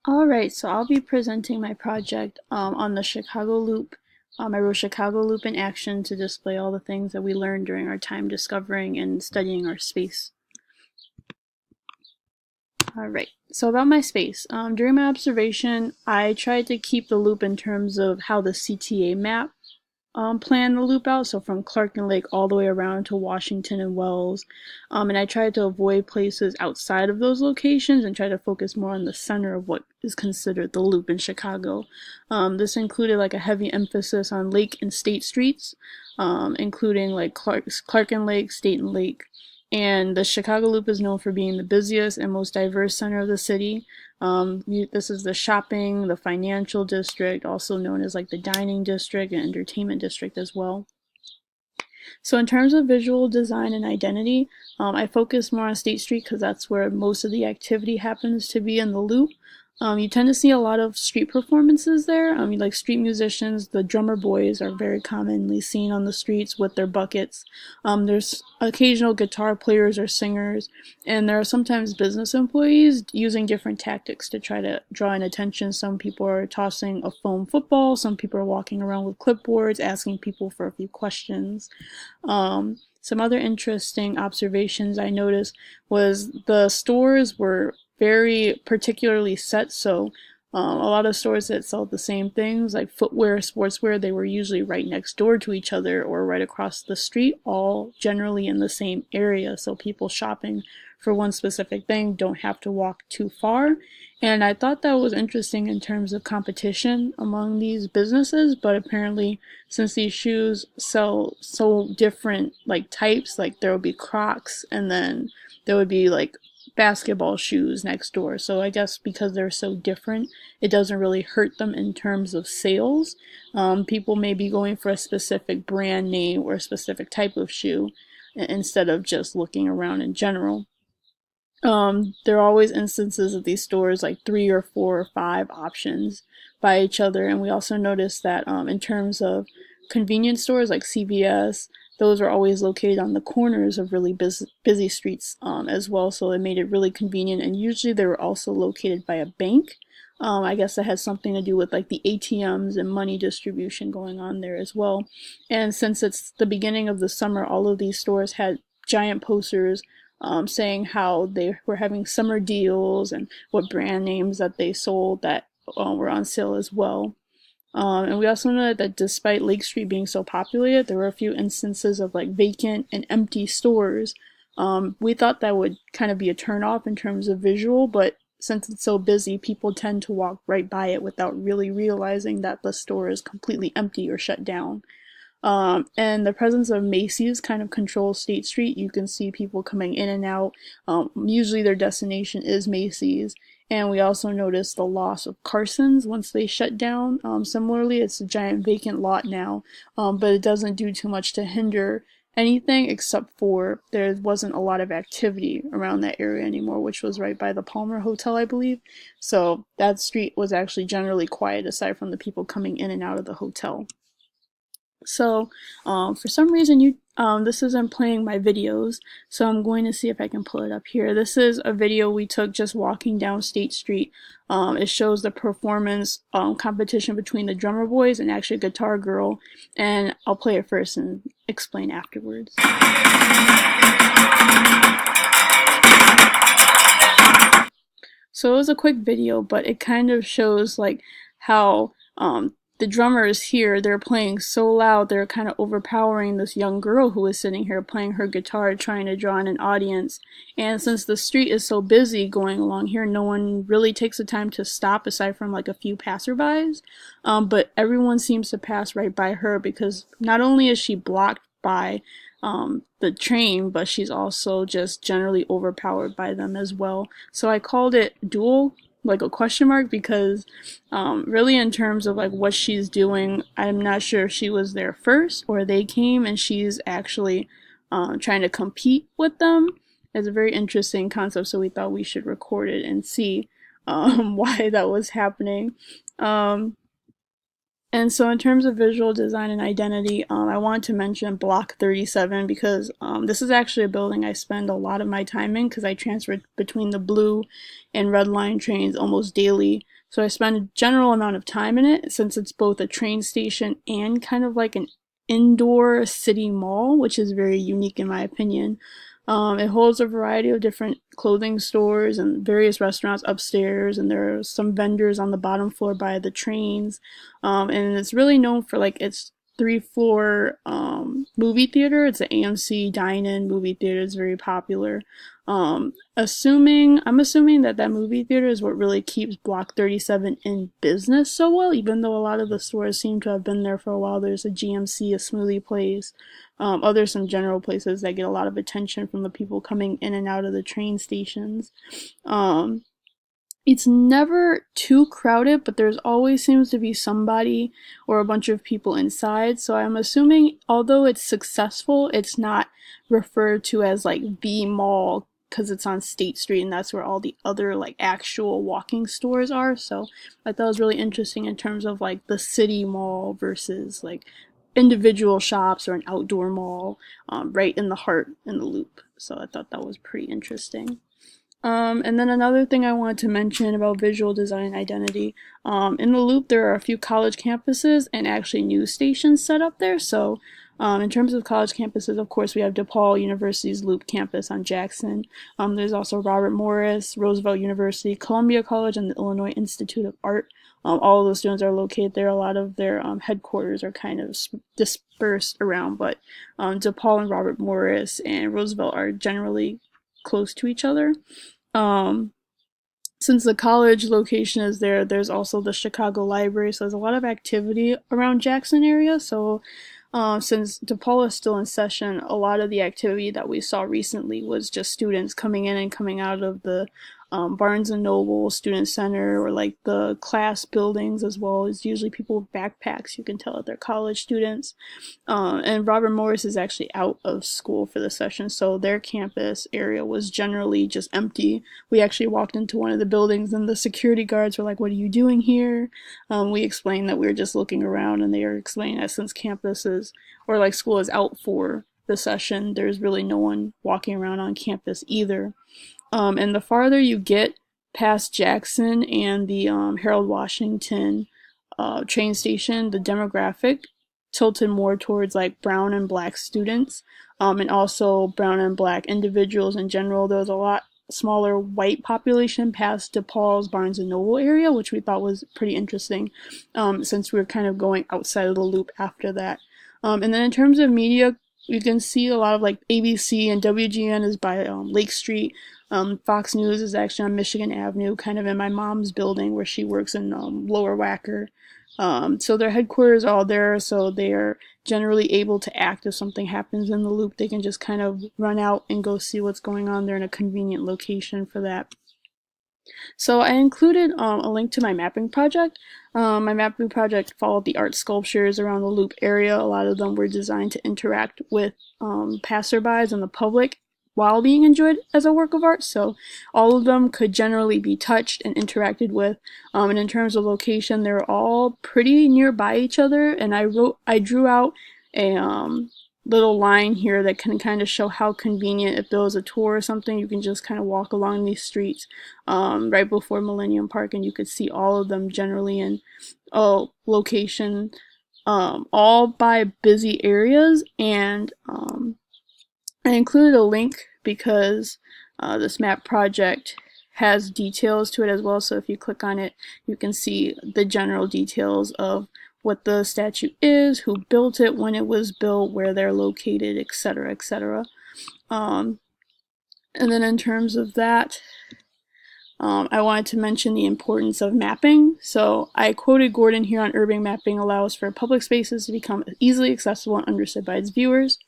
Alright, so I'll be presenting my project on the Chicago Loop. I wrote Chicago Loop in action to display all the things that we learned during our time discovering and studying our space. Alright, so about my space. During my observation, I tried to keep the loop in terms of how the CTA map plan the loop out, so from Clark and Lake all the way around to Washington and Wells. And I tried to avoid places outside of those locations and try to focus more on the center of what is considered the loop in Chicago. This included like a heavy emphasis on Lake and State streets, including like Clark and Lake, State and Lake. And the Chicago Loop is known for being the busiest and most diverse center of the city. This is the shopping, the financial district, also known as like the dining district and entertainment district as well. So in terms of visual design and identity, I focus more on State Street because that's where most of the activity happens to be in the loop. You tend to see a lot of street performances there. Like street musicians, the drummer boys are very commonly seen on the streets with their buckets. There's occasional guitar players or singers, and there are sometimes business employees using different tactics to try to draw in attention. Some people are tossing a foam football, some people are walking around with clipboards, asking people for a few questions. Some other interesting observations I noticed was the stores were very particularly set. So a lot of stores that sell the same things, like footwear, sportswear, they were usually right next door to each other or right across the street, all generally in the same area. So people shopping for one specific thing don't have to walk too far. And I thought that was interesting in terms of competition among these businesses, but apparently, since these shoes sell so different like types, like there would be Crocs and then there would be like basketball shoes next door. So I guess because they're so different, it doesn't really hurt them in terms of sales. People may be going for a specific brand name or a specific type of shoe instead of just looking around in general. There are always instances of these stores like three or four or five options by each other, and we also noticed that in terms of convenience stores like CVS, those are always located on the corners of really busy streets as well, so it made it really convenient. And usually they were also located by a bank. I guess that has something to do with like the ATMs and money distribution going on there as well. And since it's the beginning of the summer, all of these stores had giant posters saying how they were having summer deals and what brand names that they sold that were on sale as well. And we also know that despite Lake Street being so populated, there were a few instances of like vacant and empty stores. We thought that would kind of be a turnoff in terms of visual, but since it's so busy, people tend to walk right by it without really realizing that the store is completely empty or shut down. And the presence of Macy's kind of controls State Street. You can see people coming in and out. Usually their destination is Macy's. And we also noticed the loss of Carson's once they shut down. Similarly, it's a giant vacant lot now, but it doesn't do too much to hinder anything except for there wasn't a lot of activity around that area anymore, which was right by the Palmer Hotel, I believe. So that street was actually generally quiet aside from the people coming in and out of the hotel. So for some reason this isn't playing my videos, so I'm going to see if I can pull it up here. This is a video we took just walking down State Street. It shows the performance competition between the drummer boys and actually Guitar Girl, and I'll play it first and explain afterwards. So it was a quick video, but it kind of shows like how the drummers here, they're playing so loud, they're kind of overpowering this young girl who is sitting here playing her guitar, trying to draw in an audience. And since the street is so busy going along here, no one really takes the time to stop aside from like a few passerbys. But everyone seems to pass right by her because not only is she blocked by the train, but she's also just generally overpowered by them as well. So I called it dual, like a question mark, because really in terms of like what she's doing, I'm not sure if she was there first or they came and she's actually trying to compete with them. It's a very interesting concept, so we thought we should record it and see why that was happening. And so, in terms of visual design and identity, I wanted to mention Block 37 because this is actually a building I spend a lot of my time in because I transfer between the blue and red line trains almost daily. So, I spend a general amount of time in it since it's both a train station and kind of like an indoor city mall, which is very unique in my opinion. It holds a variety of different clothing stores and various restaurants upstairs, and there are some vendors on the bottom floor by the trains. And it's really known for like its three-floor movie theater. It's an AMC dine-in movie theater. It's very popular. I'm assuming that that movie theater is what really keeps Block 37 in business so well, even though a lot of the stores seem to have been there for a while. There's a GMC, a smoothie place, others some general places that get a lot of attention from the people coming in and out of the train stations. Um, it's never too crowded, but there's always seems to be somebody or a bunch of people inside. So I'm assuming, although it's successful, it's not referred to as like the mall because it's on State Street and that's where all the other like actual walking stores are. So I thought it was really interesting in terms of like the city mall versus like individual shops or an outdoor mall right in the heart in the loop. So I thought that was pretty interesting. And then another thing I wanted to mention about visual design identity. In the Loop, there are a few college campuses and actually news stations set up there. So, in terms of college campuses, of course, we have DePaul University's Loop campus on Jackson. There's also Robert Morris, Roosevelt University, Columbia College, and the Illinois Institute of Art. All of those students are located there. A lot of their headquarters are kind of dispersed around, but DePaul and Robert Morris and Roosevelt are generally close to each other. Um, since the college location is there, there's also the Chicago Library, so there's a lot of activity around Jackson area. So, since DePaul is still in session, a lot of the activity that we saw recently was just students coming in and coming out of the Barnes and Noble Student Center or like the class buildings, as well as usually people with backpacks. You can tell that they're college students. And Robert Morris is actually out of school for the session, so their campus area was generally just empty. We actually walked into one of the buildings, and the security guards were like, "What are you doing here?" We explained that we were just looking around, and they were explaining that since campuses or like school is out for the session, there's really no one walking around on campus either. And the farther you get past Jackson and the Harold Washington train station, the demographic tilted more towards like brown and black students, and also brown and black individuals in general. There was a lot smaller white population past DePaul's Barnes and Noble area, which we thought was pretty interesting, since we were kind of going outside of the loop after that. And then in terms of media, you can see a lot of like ABC and WGN is by Lake Street. Fox News is actually on Michigan Avenue, kind of in my mom's building where she works in Lower Wacker. So their headquarters are all there, so they are generally able to act if something happens in the loop. They can just kind of run out and go see what's going on. They're in a convenient location for that. So I included a link to my mapping project. My mapping project followed the art sculptures around the loop area. A lot of them were designed to interact with passerbys and the public while being enjoyed as a work of art. So all of them could generally be touched and interacted with. And in terms of location, they're all pretty nearby each other. And I drew out a little line here that can kind of show how convenient, if there was a tour or something, you can just kind of walk along these streets right before Millennium Park, and you could see all of them generally in a location, all by busy areas. And I included a link because this map project has details to it as well. So if you click on it, you can see the general details of what the statue is, who built it, when it was built, where they're located, etc., etc. And then in terms of that, I wanted to mention the importance of mapping. So I quoted Gordon here on urban mapping allows for public spaces to become easily accessible and understood by its viewers.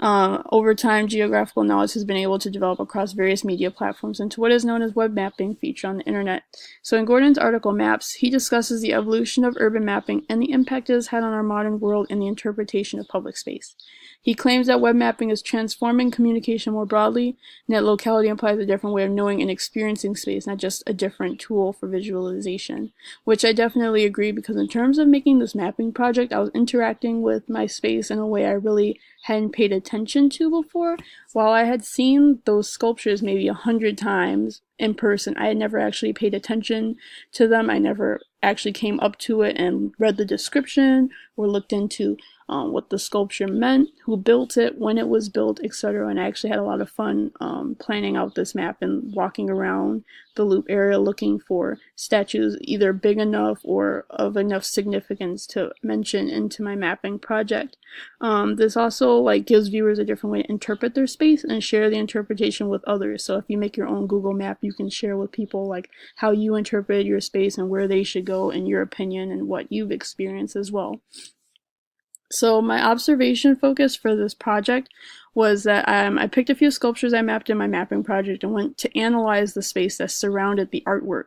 Over time, geographical knowledge has been able to develop across various media platforms into what is known as web mapping feature on the internet. So in Gordon's article Maps, he discusses the evolution of urban mapping and the impact it has had on our modern world and the interpretation of public space. He claims that web mapping is transforming communication more broadly, and that locality implies a different way of knowing and experiencing space, not just a different tool for visualization, which I definitely agree, because in terms of making this mapping project, I was interacting with my space in a way I really hadn't paid attention to before. While I had seen those sculptures maybe 100 times in person, I had never actually paid attention to them. I never actually came up to it and read the description or looked into what the sculpture meant, who built it, when it was built, etc. And I actually had a lot of fun planning out this map and walking around the loop area looking for statues either big enough or of enough significance to mention into my mapping project. This also gives viewers a different way to interpret their space and share the interpretation with others. So if you make your own Google map, you can share with people how you interpreted your space and where they should go in your opinion and what you've experienced as well. So my observation focus for this project was that I picked a few sculptures I mapped in my mapping project and went to analyze the space that surrounded the artwork.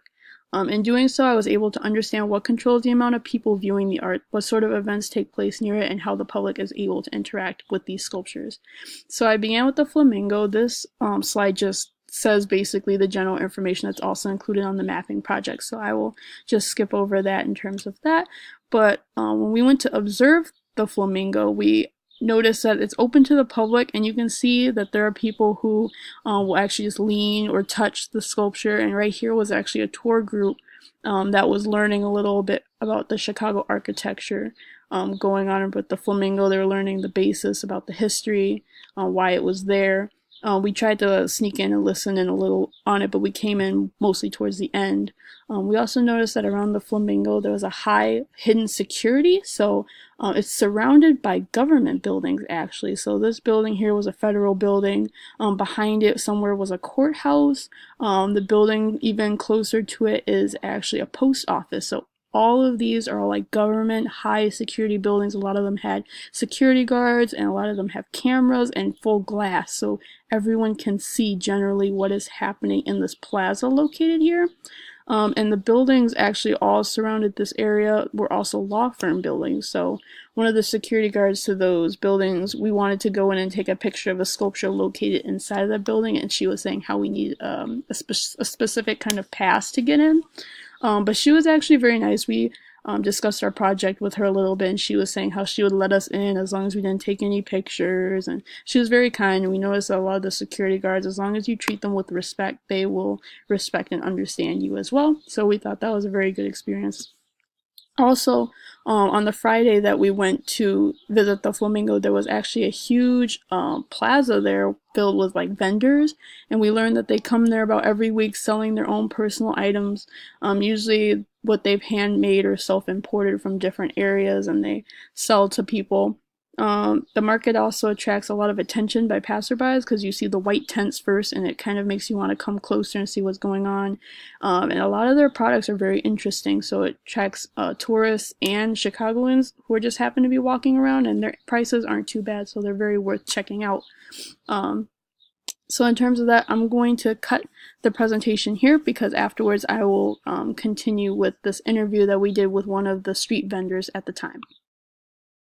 In doing so, I was able to understand what controls the amount of people viewing the art, what sort of events take place near it, and how the public is able to interact with these sculptures. So I began with the flamingo. This slide just says basically the general information that's also included on the mapping project, so I will just skip over that in terms of that. But when we went to observe the flamingo, we notice that it's open to the public, and you can see that there are people who will actually just lean or touch the sculpture. And right here was actually a tour group that was learning a little bit about the Chicago architecture going on with the flamingo. They were learning the basis about the history, why it was there. We tried to sneak in and listen in a little on it, but we came in mostly towards the end. We also noticed that around the flamingo there was a high hidden security, so it's surrounded by government buildings actually. So this building here was a federal building. Behind it somewhere was a courthouse. The building even closer to it is actually a post office. So all of these are government high security buildings. A lot of them had security guards, and a lot of them have cameras and full glass, so everyone can see generally what is happening in this plaza located here. And the buildings actually all surrounded this area were also law firm buildings. So one of the security guards to those buildings, we wanted to go in and take a picture of a sculpture located inside of that building, and she was saying how we need a specific kind of pass to get in. But she was actually very nice. We discussed our project with her a little bit, and she was saying how she would let us in as long as we didn't take any pictures, and she was very kind. And we noticed that a lot of the security guards, as long as you treat them with respect, they will respect and understand you as well. So we thought that was a very good experience. Also, on the Friday that we went to visit the flamingo, there was actually a huge plaza there filled with vendors, and we learned that they come there about every week selling their own personal items, usually what they've handmade or self-imported from different areas, and they sell to people. The market also attracts a lot of attention by passerbys because you see the white tents first, and it kind of makes you want to come closer and see what's going on. And a lot of their products are very interesting, so it attracts tourists and Chicagoans who just happen to be walking around, and their prices aren't too bad, so they're very worth checking out. So in terms of that, I'm going to cut the presentation here because afterwards I will continue with this interview that we did with one of the street vendors at the time.